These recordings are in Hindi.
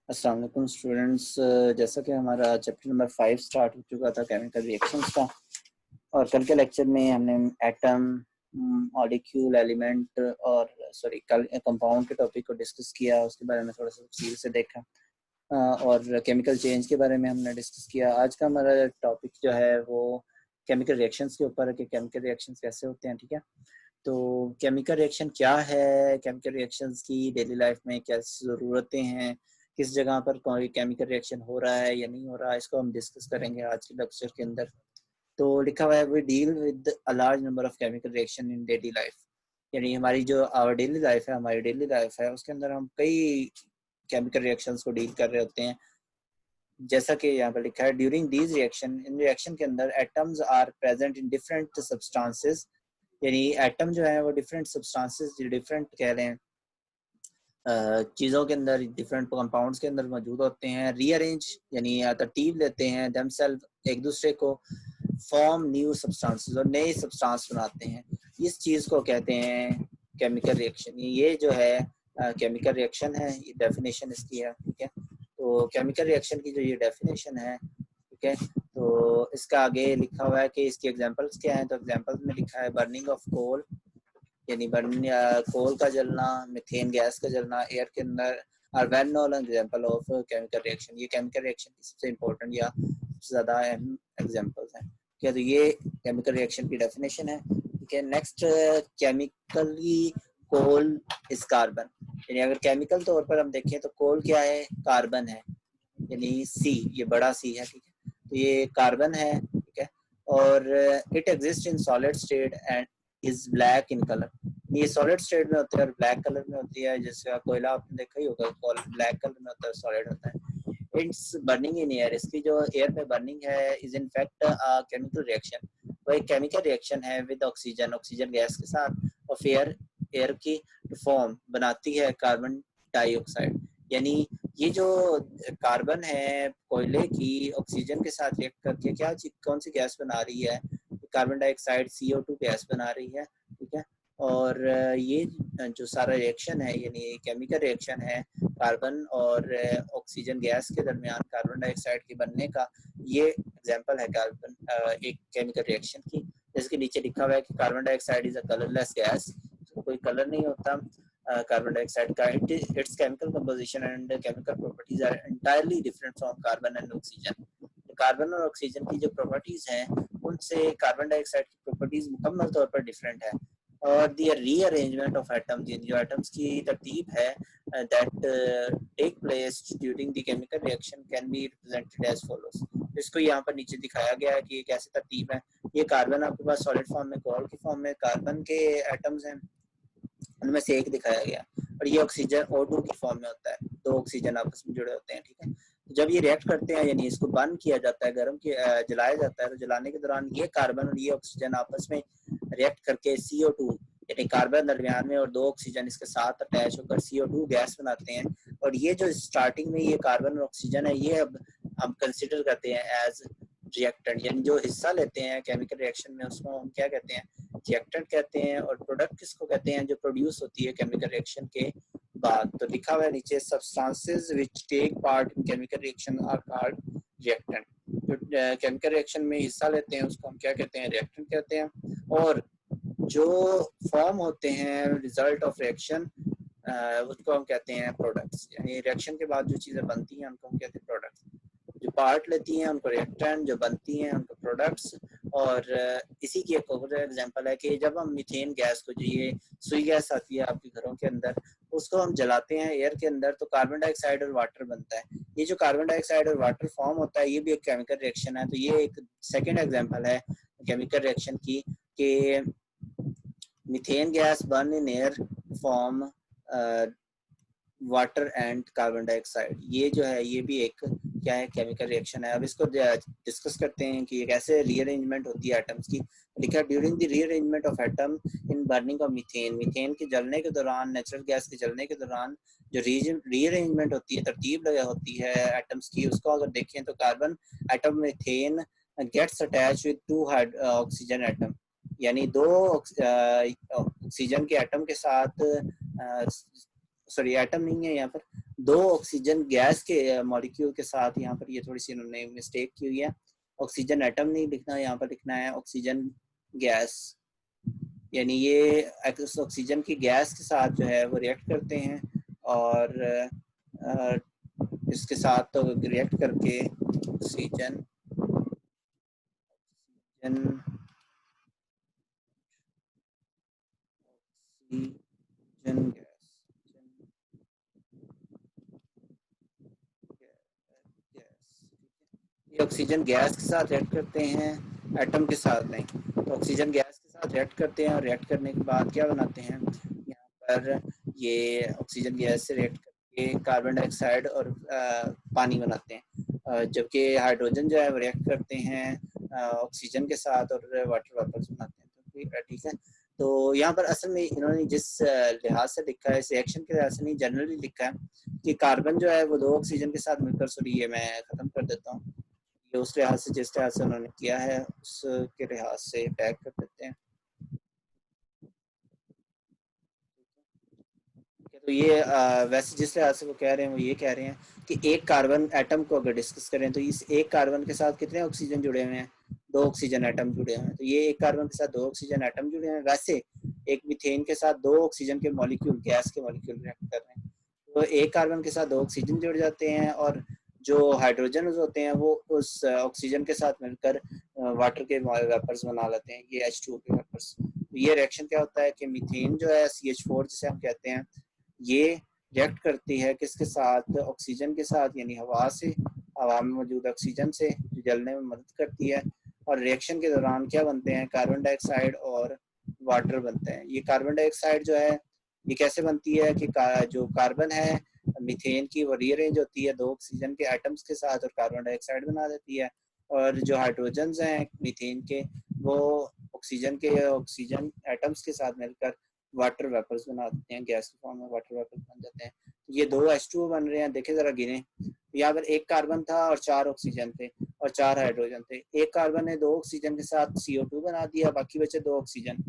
अस्सलाम वालेकुम स्टूडेंट्स। जैसा कि हमारा चैप्टर नंबर 5 स्टार्ट हो चुका था केमिकल रिएक्शंस का, और कल के लेक्चर में हमने एटम, मॉलिक्यूल, एलिमेंट और कंपाउंड के टॉपिक को डिस्कस किया। उसके बारे में थोड़ा सा तफसील से देखा और केमिकल चेंज के बारे में हमने डिस्कस किया। आज का हमारा टॉपिक जो है वो केमिकल रिएक्शंस के ऊपर है कि केमिकल रिएक्शंस कैसे होते हैं। ठीक है, तो केमिकल रिएक्शन क्या है, केमिकल रिएक्शंस की डेली लाइफ में क्या ज़रूरतें हैं, किस जगह पर कोई केमिकल रिएक्शन हो रहा है या नहीं हो रहा है, इसको हम डिस्कस करेंगे आज के लेक्चर के अंदर। तो लिखा हुआ है we deal with a large number of chemical reaction in daily life, यानी हमारी जो आवर डेली लाइफ है, हमारी डेली लाइफ है, उसके अंदर हम कई केमिकल रिएक्शंस को डील कर रहे होते हैं। जैसा कि यहाँ पर लिखा है ड्यूरिंग दीज रिएक्शन, इन रिएक्शन के अंदर atoms are present in different substances, यानी एटम जो है वो डिफरेंट सब्सटेंसेस, डिफरेंट कह रहे हैं चीज़ों के अंदर, डिफरेंट कंपाउंड्स के अंदर मौजूद होते हैं। रीअरेंज यानी तरतीब लेते हैं, देमसेल्फ एक दूसरे को, फॉर्म न्यू सब्सटेंसेस और नए सब्सटेंस बनाते हैं। इस चीज़ को कहते हैं केमिकल रिएक्शन। ये जो है केमिकल रिएक्शन है, ये डेफिनेशन इसकी है। ठीक है, तो केमिकल रिएक्शन की जो ये डेफिनेशन है, ठीक है, तो इसका आगे लिखा हुआ है कि इसकी एग्जांपल्स क्या हैं। तो एग्जांपल्स में लिखा है बर्निंग ऑफ कोल, यानी कोल का जलना, मीथेन गैस का जलना एयर के अंदर, और well known example of chemical reaction. ये केमिकल रिएक्शन की सबसे इंपॉर्टेंट या सबसे ज़्यादा अहम एग्जांपल्स हैं। क्या, तो ये केमिकल रिएक्शन की डेफिनेशन है। ठीक है, next, chemically coal is carbon, यानी अगर केमिकल तौर पर हम देखें तो कोल क्या है, कार्बन है, यानी सी, ये बड़ा सी है। ठीक है, तो ये कार्बन है। ठीक है, और it exist in solid state and is black in colour. ये सॉलिड स्टेट में होते हैं और ब्लैक कलर में होती है। जैसे कोयला आपने देखा ही होगा, ब्लैक कलर में होता है, सॉलिड होता है। इट्स बर्निंग इन एयर, इसकी जो एयर में बर्निंग है, is in fact chemical reaction, वो एक केमिकल रिएक्शन है विद ऑक्सीजन, ऑक्सीजन गैस के साथ, और एयर, एयर की फॉर्म बनाती है कार्बन डाइऑक्साइड। यानी ये जो कार्बन है कोयले की ऑक्सीजन के साथ रिएक्ट करके क्या कौन सी गैस बना रही है, कार्बन डाइऑक्साइड, CO2 गैस बना रही है। ठीक है, और ये जो सारा रिएक्शन है, यानी केमिकल रिएक्शन है कार्बन और ऑक्सीजन गैस के दरमियान कार्बन डाइऑक्साइड के बनने का, ये एग्जांपल है कार्बन एक केमिकल रिएक्शन की। जिसके नीचे लिखा हुआ है कि carbon dioxide is a colourless gas, कोई कलर नहीं होता कार्बन डाइऑक्साइड का। Its chemical composition and chemical properties are entirely different from carbon and oxygen. Carbon और ऑक्सीजन की जो प्रॉपर्टीज हैं उनसे कार्बन डाइऑक्साइड की प्रॉपर्टीज मुकम्मल तौर पर डिफरेंट है। और दी रीअरेंजमेंट ऑफ एटम्स, जो एटम्स की तरतीब है that take place during the chemical reaction can be represented as follows. इसको यहाँ पर नीचे दिखाया गया है कि ये कैसे तरतीब है। ये कार्बन आपके पास सॉलिड फॉर्म में, कोल की फॉर्म में कार्बन के एटम्स हैं, उनमें से एक दिखाया गया, और ये ऑक्सीजन O2 की फॉर्म में होता है, दो ऑक्सीजन आपस में जुड़े होते हैं। ठीक है, तो जब ये रिएक्ट करते हैं, यानी इसको बर्न किया जाता है, गर्म किया, जलाया जाता है, तो जलाने के दौरान ये कार्बन और ये ऑक्सीजन आपस में रिएक्ट करके CO2, यानी कार्बन दरमियान में और दो ऑक्सीजन इसके साथ अटैच होकर CO2 गैस बनाते हैं। और ये जो स्टार्टिंग में ये कार्बन और ऑक्सीजन है, ये अब हम कंसिडर करते हैं एज रिएक्टेंट, यानी जो हिस्सा लेते हैं केमिकल रिएक्शन में, उसको हम क्या कहते हैं, रिएक्टेंट कहते हैं। और प्रोडक्ट किसको कहते हैं, जो प्रोड्यूस होती है केमिकल रिएक्शन के बाद। तो लिखा हुआ है नीचे, substances which take part in chemical reaction are called reactant. जो केमिकल रिएक्शन में हिस्सा लेते हैं उसको हम क्या कहते हैं, रिएक्टेंट कहते हैं। और जो फॉर्म होते हैं रिजल्ट ऑफ रिएक्शन, उसको हम कहते हैं प्रोडक्ट्स, यानी रिएक्शन के बाद जो चीजें बनती हैं उनको हम कहते हैं प्रोडक्ट्स। जो पार्ट लेती हैं उनको रिएक्टेंट, जो बनती हैं उनको प्रोडक्ट्स। और इसी की एक और एग्जांपल है कि जब हम मीथेन गैस को, जो ये सुई गैस आती है आपके घरों के अंदर, उसको हम जलाते हैं एयर के अंदर, तो कार्बन डाइऑक्साइड और वाटर बनता है। ये जो कार्बन डाइऑक्साइड और वाटर फॉर्म होता है, ये भी एक केमिकल रिएक्शन है। तो ये एक सेकेंड एग्जाम्पल है केमिकल रिएक्शन की, कि methane gas burn in air form water and carbon dioxide. ये जो है ये भी एक क्या है, केमिकल रिएक्शन है। अब इसको डिस्कस करते हैं कि कैसे रीअरेंजमेंट होती है एटम्स की। लिखा, during the rearrangement of atom in burning of methane, methane के जलने के दौरान, नेचुरल गैस के जलने के दौरान जो रीअरेंजमेंट होती है, तरतीब लगा होती है एटम्स की, उसको अगर देखें तो carbon atom methane gets attach with two oxygen atom, यानी दो ऑक्सीजन के एटम के साथ, सॉरी एटम नहीं है यहाँ पर, दो ऑक्सीजन गैस के मॉलिक्यूल के साथ, यहाँ पर ये थोड़ी सी इन्होंने मिस्टेक की हुई है, ऑक्सीजन एटम नहीं लिखना, यहाँ पर लिखना है ऑक्सीजन गैस। यानी ये ऑक्सीजन की गैस के साथ जो है वो रिएक्ट करते हैं और इसके साथ तो रिएक्ट करके ऑक्सीजन ऑक्सीजन ये ऑक्सीजन गैस के साथ रिएक्ट करते हैं, एटम के साथ नहीं। तो ऑक्सीजन गैस के साथ रिएक्ट करते हैं और रिएक्ट करने के बाद क्या बनाते हैं, यहाँ पर ये ऑक्सीजन गैस से रिएक्ट करके कार्बन डाइऑक्साइड और पानी बनाते हैं, जबकि हाइड्रोजन जो है वो रिएक्ट करते हैं ऑक्सीजन के साथ और वाटर वेपर्स बनाते हैं। तो ठीक है, तो यहाँ पर असल में इन्होंने जिस लिहाज से लिखा है, इस रिएक्शन के लिहाज से नहीं, जनरली लिखा है कि कार्बन जो है वो दो ऑक्सीजन के साथ मिलकर, सॉरी ये मैं ख़त्म कर देता हूँ, ये उस लिहाज से जिस लिहाज से उन्होंने किया है उसके लिहाज से टैग कर देते हैं। तो ये वैसे जिस लिहाज से वो कह रहे हैं, वो ये कह रहे हैं कि एक कार्बन एटम को अगर डिस्कस करें तो इस एक कार्बन के साथ कितने ऑक्सीजन जुड़े हुए हैं, दो ऑक्सीजन एटम जुड़े हुए हैं। तो ये एक कार्बन के साथ दो ऑक्सीजन एटम जुड़े हैं। वैसे एक मीथेन के साथ दो ऑक्सीजन के मॉलिक्यूल, गैस के मॉलिक्यूल रिएक्ट कर रहे हैं, तो एक कार्बन के साथ दो ऑक्सीजन जुड़ जाते हैं और जो हाइड्रोजन होते हैं वो उस ऑक्सीजन के साथ मिलकर वाटर के वेपर्स बना लेते हैं, ये H2O के वेपर्स। ये रिएक्शन क्या होता है कि मीथेन जो है CH4 जिसे हम कहते हैं, ये रिएक्ट करती है किसके साथ, ऑक्सीजन के साथ, यानी हवा से, हवा में मौजूद ऑक्सीजन से, जो जलने में मदद करती है। और रिएक्शन के दौरान क्या बनते हैं, कार्बन डाइऑक्साइड और वाटर बनते हैं। ये कार्बन डाइऑक्साइड जो है ये कैसे बनती है कि जो कार्बन है मीथेन की, वो रीअरेंज होती है दो ऑक्सीजन के एटम्स के साथ और कार्बन डाइऑक्साइड बना देती है। और जो हाइड्रोजन हैं मीथेन के, वो ऑक्सीजन के ऑक्सीजन एटम्स के साथ मिलकर वाटर वेपर्स बना देते हैं, गैस के फॉर्म में वाटर वेपर्स बन जाते हैं। तो ये दो H2O बन रहे हैं, देखे जरा गिने, यहाँ पर एक कार्बन था और चार ऑक्सीजन थे और चार हाइड्रोजन थे। एक कार्बन ने दो ऑक्सीजन के साथ CO2 बना दिया, बाकी बचे दो ऑक्सीजन।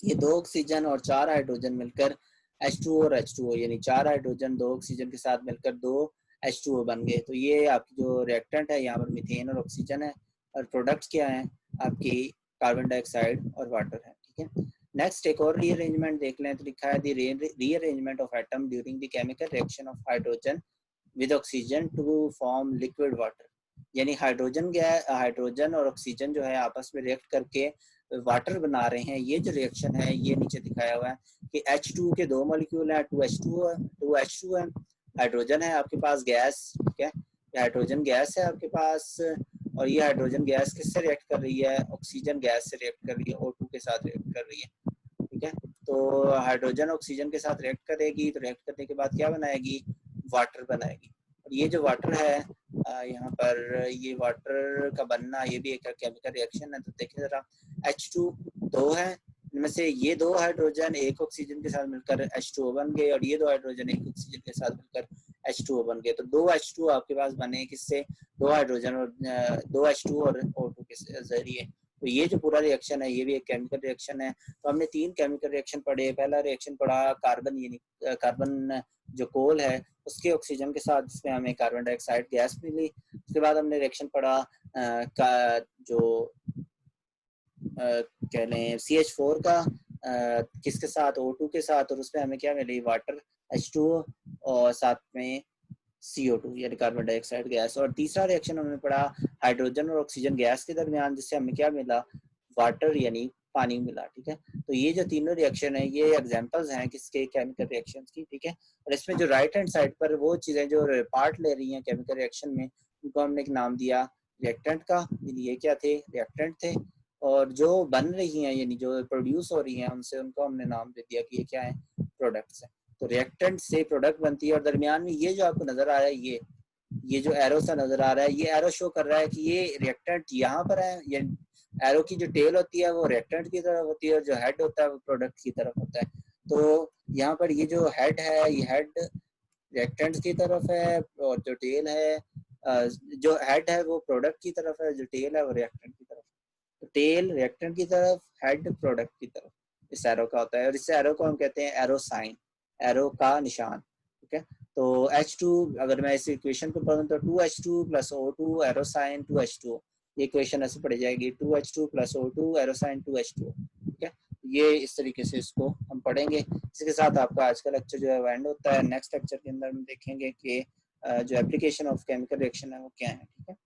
ये दो ऑक्सीजन और चार हाइड्रोजन मिलकर H2O और H2O, यानी चार हाइड्रोजन दो ऑक्सीजन के साथ मिलकर दो H2O बन गए। तो ये आपकी जो रिएक्टेंट है, यहाँ पर मीथेन और ऑक्सीजन है, और प्रोडक्ट्स क्या हैं आपकी, कार्बन डाइऑक्साइड और वाटर है। ठीक है, नेक्स्ट एक और रीअरेंजमेंट देख लें, तो लिखा है the rearrangement of atom during the chemical reaction of hydrogen with oxygen to form liquid water. यानी हाइड्रोजन और ऑक्सीजन जो है आपस में रिएक्ट करके वाटर बना रहे हैं। ये जो रिएक्शन है ये नीचे दिखाया हुआ है कि H2 के दो मॉलिक्यूल हैं, 2H2 है, हाइड्रोजन है आपके पास गैस, ठीक है, हाइड्रोजन गैस है आपके पास, और ये हाइड्रोजन गैस किससे रिएक्ट कर रही है, ऑक्सीजन गैस से रिएक्ट कर रही है, O2 के साथ रिएक्ट कर रही है। ठीक है, तो हाइड्रोजन ऑक्सीजन के साथ रिएक्ट करेगी, तो रिएक्ट करने के बाद क्या बनाएगी, वाटर बनाएगी। और ये जो वाटर है यहाँ पर, ये वाटर का बनना ये भी एक केमिकल रिएक्शन है। तो देखिए जरा, H2 दो है, इनमें से ये दो हाइड्रोजन एक ऑक्सीजन के साथ मिलकर H2O बन गए, और ये दो हाइड्रोजन एक ऑक्सीजन के साथ मिलकर H2O बन गए। तो दो H2O आपके पास बने किससे, दो हाइड्रोजन और दो H2O और O2 के जरिए। तो ये जो पूरा रिएक्शन है ये भी एक केमिकल रिएक्शन है। तो हमने तीन केमिकल रिएक्शन पढ़े। पहला रिएक्शन पढ़ा कार्बन, यानी कार्बन जो कोल है उसके ऑक्सीजन के साथ, जिसमें हमें कार्बन डाइऑक्साइड गैस मिली। उसके बाद हमने रिएक्शन पढ़ा का जो कह लें CH4 का किसके साथ, O2 के साथ, और उसमें हमें क्या मिली, वाटर H2O और साथ में CO2 यानी कार्बन डाइऑक्साइड गैस। और तीसरा रिएक्शन हमने पढ़ा हाइड्रोजन और ऑक्सीजन गैस के दरमियान, जिससे हमें क्या मिला, वाटर यानी पानी मिला। ठीक है, तो ये जो तीनों रिएक्शन है ये एग्जांपल्स हैं किसके, केमिकल रिएक्शंस की। ठीक है, और इसमें जो राइट हैंड साइड पर वो चीजें जो पार्ट ले रही हैं केमिकल रिएक्शन में, उनको हमने एक नाम दिया रिएक्टेंट का, ये क्या थे, रिएक्टेंट थे। और जो बन रही हैं यानी जो प्रोड्यूस हो रही हैं उनसे, उनको हमने नाम दे दिया कि ये क्या है, प्रोडक्ट्स हैं। तो रिएक्टेंट से प्रोडक्ट बनती है। और दरमियान में ये जो आपको नजर आ रहा है, ये जो एरो सा नजर आ रहा है, ये एरो शो कर रहा है कि ये रिएक्टेंट यहाँ पर है। ये एरो की जो टेल होती है वो रिएक्टेंट की तरफ होती है, और जो हेड होता है वो प्रोडक्ट की तरफ होता है। तो यहाँ पर ये जो हेड है, ये हेड रिएक्टेंट की तरफ है, और जो टेल है, जो हेड है वो प्रोडक्ट की तरफ है, जो टेल है वो रिएक्टेंट की तरफ। तो टेल रिएक्टेंट की तरफ, हेड प्रोडक्ट की तरफ इस एरो का होता है। और इस एरो को हम कहते हैं एरो साइन, एरो का निशान। ठीक है। तो H2 अगर मैं इस इक्वेशन को पढ़ूँ तो 2H2 + O2 एरोसाइन 2H2O, ये इक्वेशन ऐसे पढ़ी जाएगी 2H2 + O2 एरोसाइन 2H2O। ठीक है, ये इस तरीके से इसको हम पढ़ेंगे। इसके साथ आपका आज का लेक्चर जो है वो एंड होता है। नेक्स्ट लेक्चर के अंदर हम देखेंगे कि जो एप्लीकेशन ऑफ केमिकल रिएक्शन है वो क्या है। ठीक है।